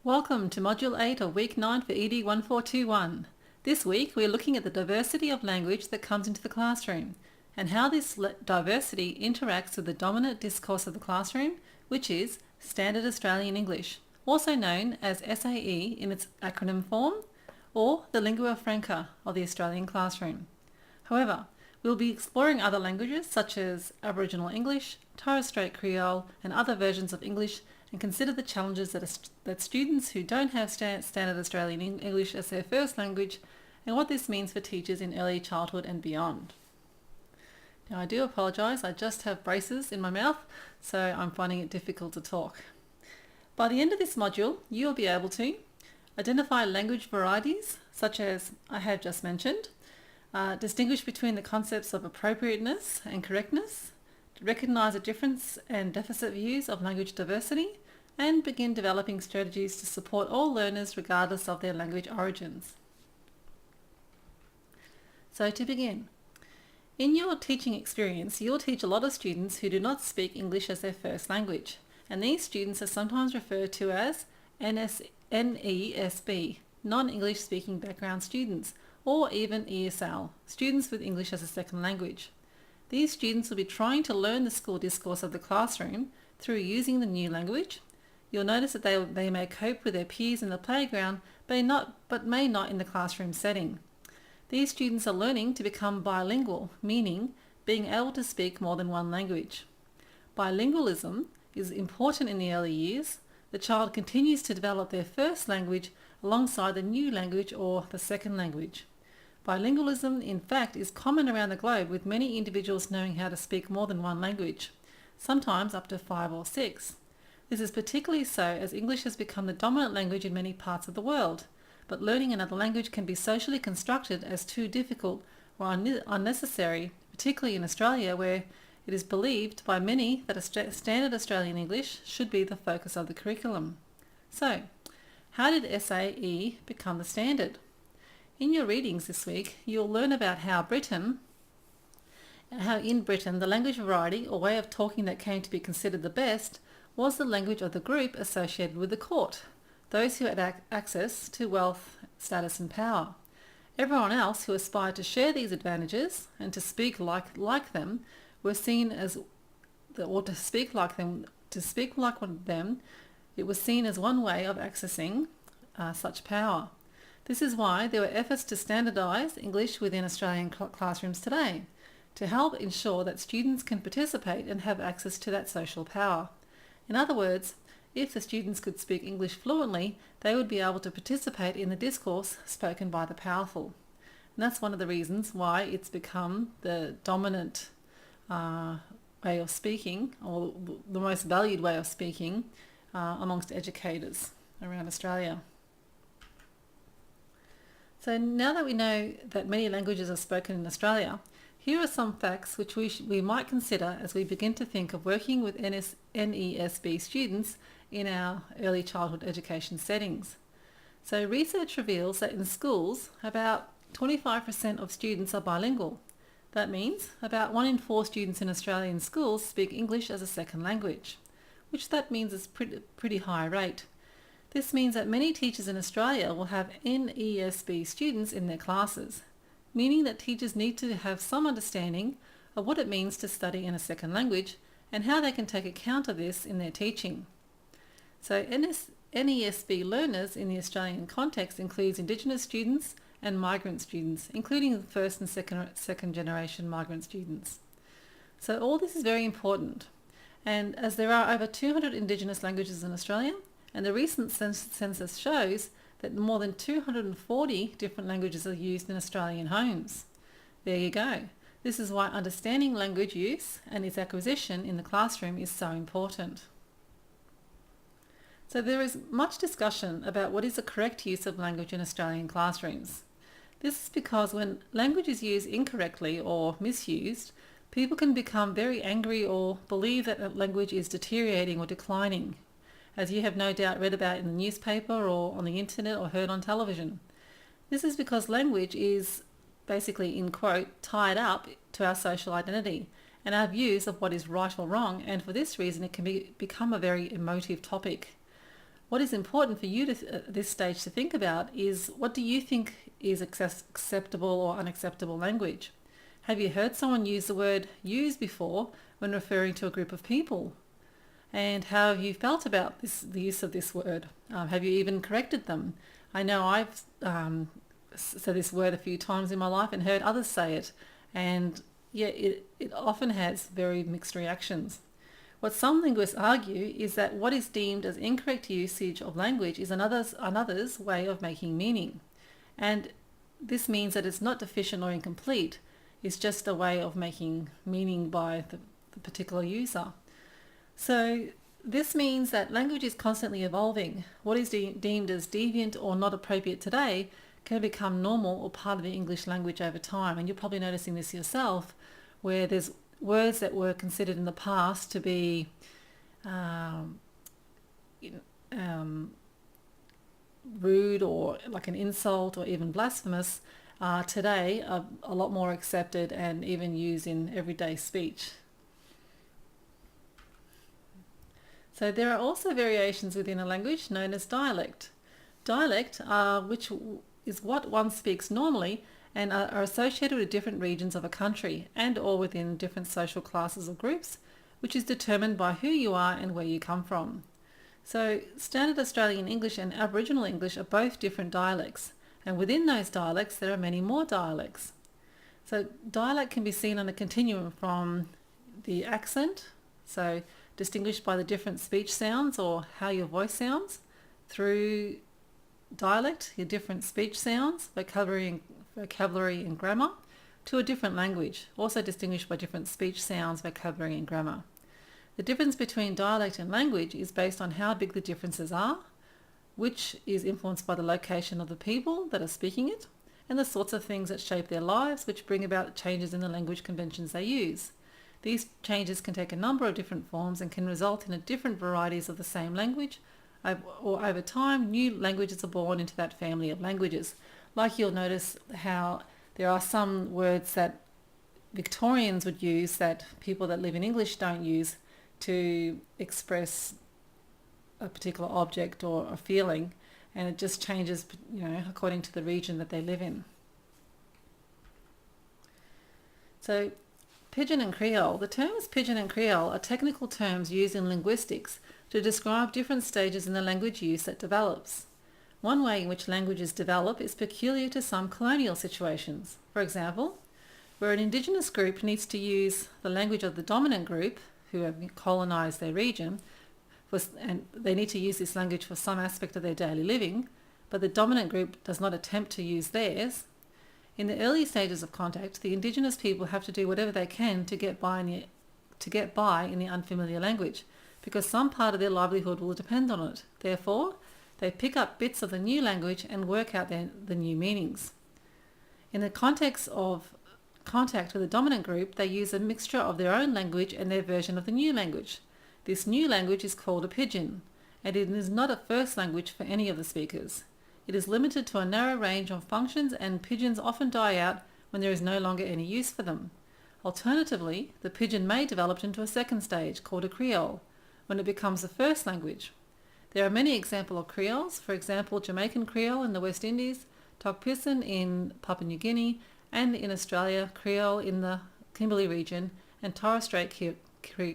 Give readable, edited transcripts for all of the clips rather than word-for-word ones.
Welcome to Module 8 of Week 9 for ED 1421. This week we are looking at the diversity of language that comes into the classroom and how this diversity interacts with the dominant discourse of the classroom, which is Standard Australian English, also known as SAE in its acronym form, or the lingua franca of the Australian classroom. However, we'll be exploring other languages such as Aboriginal English, Torres Strait Creole and other versions of English, and consider the challenges that students who don't have Standard Australian English as their first language and what this means for teachers in early childhood and beyond. Now I do apologise, I just have braces in my mouth, so I'm finding it difficult to talk. By the end of this module, you'll be able to identify language varieties, such as I have just mentioned, distinguish between the concepts of appropriateness and correctness, recognise the difference and deficit views of language diversity, and begin developing strategies to support all learners regardless of their language origins. So to begin, in your teaching experience, you'll teach a lot of students who do not speak English as their first language, and these students are sometimes referred to as NESB, non-English speaking background students, or even ESL, students with English as a second language. These students will be trying to learn the school discourse of the classroom through using the new language. You'll notice that they may cope with their peers in the playground, but may not in the classroom setting. These students are learning to become bilingual, meaning being able to speak more than one language. Bilingualism is important in the early years. The child continues to develop their first language alongside the new language or the second language. Bilingualism, in fact, is common around the globe, with many individuals knowing how to speak more than one language, sometimes up to 5 or 6. This is particularly so as English has become the dominant language in many parts of the world, but learning another language can be socially constructed as too difficult or unnecessary, particularly in Australia, where it is believed by many that Standard Australian English should be the focus of the curriculum. So, how did SAE become the standard? In your readings this week, you'll learn about how in Britain the language variety or way of talking that came to be considered the best was the language of the group associated with the court, those who had access to wealth, status and power. Everyone else who aspired to share these advantages and to speak like them were seen as, or to speak like them, it was seen as one way of accessing such power. This is why there were efforts to standardise English within Australian classrooms today, to help ensure that students can participate and have access to that social power. In other words, if the students could speak English fluently, they would be able to participate in the discourse spoken by the powerful. And that's one of the reasons why it's become the dominant way of speaking, or the most valued way of speaking amongst educators around Australia. So now that we know that many languages are spoken in Australia, here are some facts which we might consider as we begin to think of working with NESB students in our early childhood education settings. So research reveals that in schools, about 25% of students are bilingual. That means about 1 in 4 students in Australian schools speak English as a second language, which that means is pretty high rate. This means that many teachers in Australia will have NESB students in their classes, meaning that teachers need to have some understanding of what it means to study in a second language and how they can take account of this in their teaching. So NESB learners in the Australian context includes Indigenous students and migrant students, including first and second generation migrant students. So all this is very important, and as there are over 200 Indigenous languages in Australia, and the recent census shows that more than 240 different languages are used in Australian homes. There you go. This is why understanding language use and its acquisition in the classroom is so important. So there is much discussion about what is the correct use of language in Australian classrooms. This is because when language is used incorrectly or misused, people can become very angry or believe that language is deteriorating or declining, as you have no doubt read about in the newspaper or on the internet or heard on television. This is because language is basically, in quote, tied up to our social identity and our views of what is right or wrong, and for this reason it can become a very emotive topic. What is important for you to, at this stage to think about is, what do you think is acceptable or unacceptable language? Have you heard someone use the word use before when referring to a group of people? And how have you felt about the use of this word? Have you even corrected them? I know I've said this word a few times in my life and heard others say it, and yeah, it often has very mixed reactions. What some linguists argue is that what is deemed as incorrect usage of language is another's way of making meaning. And this means that it's not deficient or incomplete, it's just a way of making meaning by the particular user. So this means that language is constantly evolving. What is deemed as deviant or not appropriate today can become normal or part of the English language over time. And you're probably noticing this yourself, where there's words that were considered in the past to be rude or like an insult or even blasphemous, today are a lot more accepted and even used in everyday speech. So there are also variations within a language known as dialect. Dialect, which is what one speaks normally, and are associated with different regions of a country and or within different social classes or groups, which is determined by who you are and where you come from. So Standard Australian English and Aboriginal English are both different dialects, and within those dialects there are many more dialects. So dialect can be seen on a continuum from the accent, so distinguished by the different speech sounds or how your voice sounds, through dialect, your different speech sounds, vocabulary and grammar, to a different language, also distinguished by different speech sounds, vocabulary and grammar. The difference between dialect and language is based on how big the differences are, which is influenced by the location of the people that are speaking it, and the sorts of things that shape their lives, which bring about changes in the language conventions they use. These changes can take a number of different forms and can result in different varieties of the same language, or over time new languages are born into that family of languages. Like you'll notice how there are some words that Victorians would use that people that live in English don't use to express a particular object or a feeling, and it just changes, according to the region that they live in. So Pidgin and Creole. The terms Pidgin and Creole are technical terms used in linguistics to describe different stages in the language use that develops. One way in which languages develop is peculiar to some colonial situations. For example, where an indigenous group needs to use the language of the dominant group, who have colonised their region, and they need to use this language for some aspect of their daily living, but the dominant group does not attempt to use theirs. In the early stages of contact, the indigenous people have to do whatever they can to get by in the unfamiliar language, because some part of their livelihood will depend on it. Therefore, they pick up bits of the new language and work out the new meanings. In the context of contact with the dominant group, they use a mixture of their own language and their version of the new language. This new language is called a pidgin, and it is not a first language for any of the speakers. It is limited to a narrow range of functions, and pidgins often die out when there is no longer any use for them. Alternatively, the pidgin may develop into a second stage called a creole, when it becomes the first language. There are many examples of creoles, for example Jamaican Creole in the West Indies, Tok Pisin in Papua New Guinea, and in Australia, Creole in the Kimberley region, and Torres Strait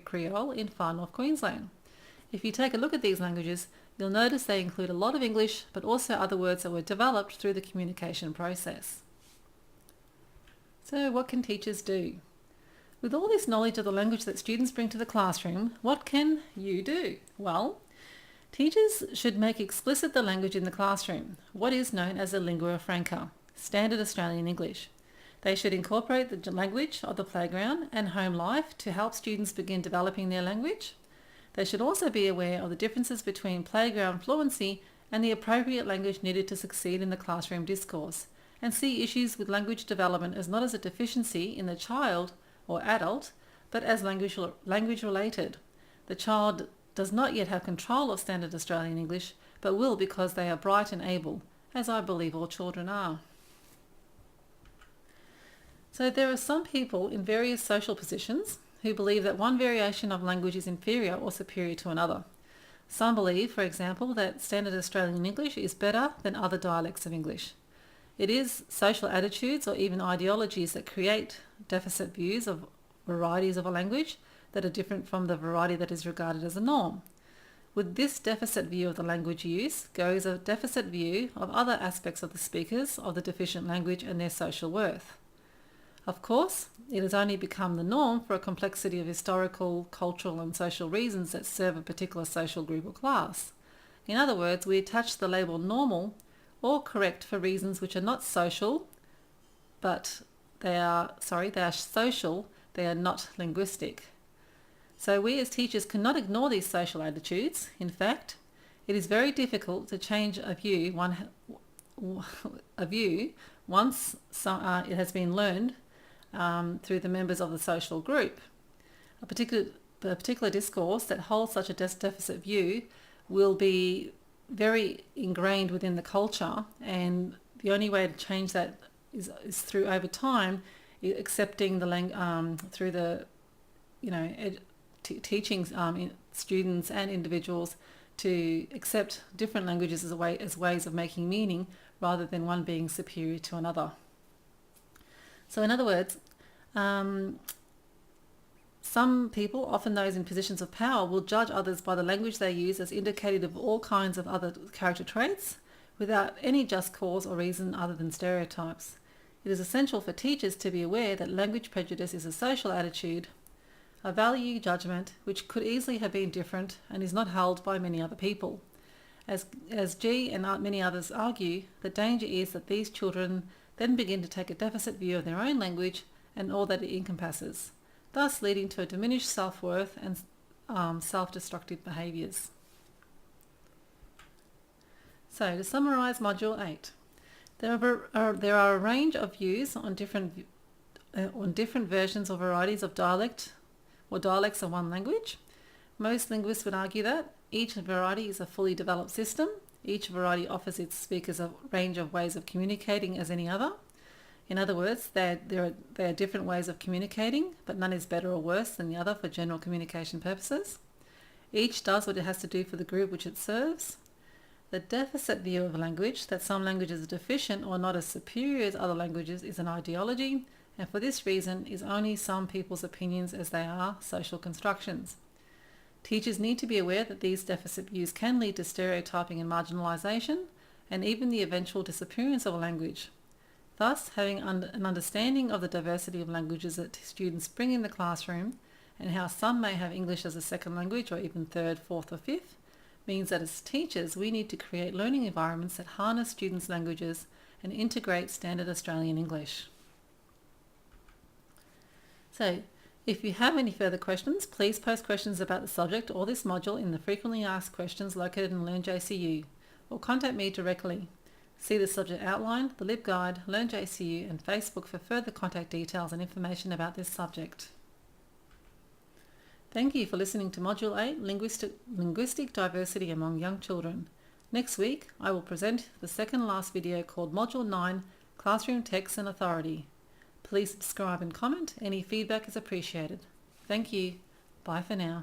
Creole in far north Queensland. If you take a look at these languages, you'll notice they include a lot of English, but also other words that were developed through the communication process. So what can teachers do? With all this knowledge of the language that students bring to the classroom, what can you do? Well, teachers should make explicit the language in the classroom, what is known as a lingua franca, Standard Australian English. They should incorporate the language of the playground and home life to help students begin developing their language. They should also be aware of the differences between playground fluency and the appropriate language needed to succeed in the classroom discourse, and see issues with language development as not as a deficiency in the child or adult, but as language related. The child does not yet have control of Standard Australian English, but will because they are bright and able, as I believe all children are. So there are some people in various social positions who believe that one variation of language is inferior or superior to another. Some believe, for example, that Standard Australian English is better than other dialects of English. It is social attitudes or even ideologies that create deficit views of varieties of a language that are different from the variety that is regarded as a norm. With this deficit view of the language use goes a deficit view of other aspects of the speakers of the deficient language and their social worth. Of course, it has only become the norm for a complexity of historical, cultural and social reasons that serve a particular social group or class. In other words, we attach the label normal or correct for reasons which are not social, but they are social, they are not linguistic. So we as teachers cannot ignore these social attitudes. In fact, it is very difficult to change a view once it has been learned through the members of the social group. A particular discourse that holds such a deficit view will be very ingrained within the culture, and the only way to change that is through over time accepting the through the teaching students and individuals to accept different languages as ways of making meaning rather than one being superior to another. So in other words, some people, often those in positions of power, will judge others by the language they use as indicative of all kinds of other character traits without any just cause or reason other than stereotypes. It is essential for teachers to be aware that language prejudice is a social attitude, a value judgment which could easily have been different and is not held by many other people. As G and many others argue, the danger is that these children then begin to take a deficit view of their own language and all that it encompasses, thus leading to a diminished self-worth and self-destructive behaviours. So to summarise Module 8, there are a range of views on different versions or varieties of dialect or dialects of one language. Most linguists would argue that each variety is a fully developed system. Each variety offers its speakers a range of ways of communicating as any other. In other words, there are different ways of communicating, but none is better or worse than the other for general communication purposes. Each does what it has to do for the group which it serves. The deficit view of a language, that some languages are deficient or not as superior as other languages, is an ideology, and for this reason is only some people's opinions as they are social constructions. Teachers need to be aware that these deficit views can lead to stereotyping and marginalisation, and even the eventual disappearance of a language. Thus, having an understanding of the diversity of languages that students bring in the classroom, and how some may have English as a second language or even third, fourth or fifth, means that as teachers we need to create learning environments that harness students' languages and integrate Standard Australian English. So, if you have any further questions, please post questions about the subject or this module in the frequently asked questions located in LearnJCU, or contact me directly. See the subject outline, the LibGuide, LearnJCU and Facebook for further contact details and information about this subject. Thank you for listening to Module 8, Linguistic Diversity Among Young Children. Next week, I will present the second last video called Module 9, Classroom Text and Authority. Please subscribe and comment. Any feedback is appreciated. Thank you. Bye for now.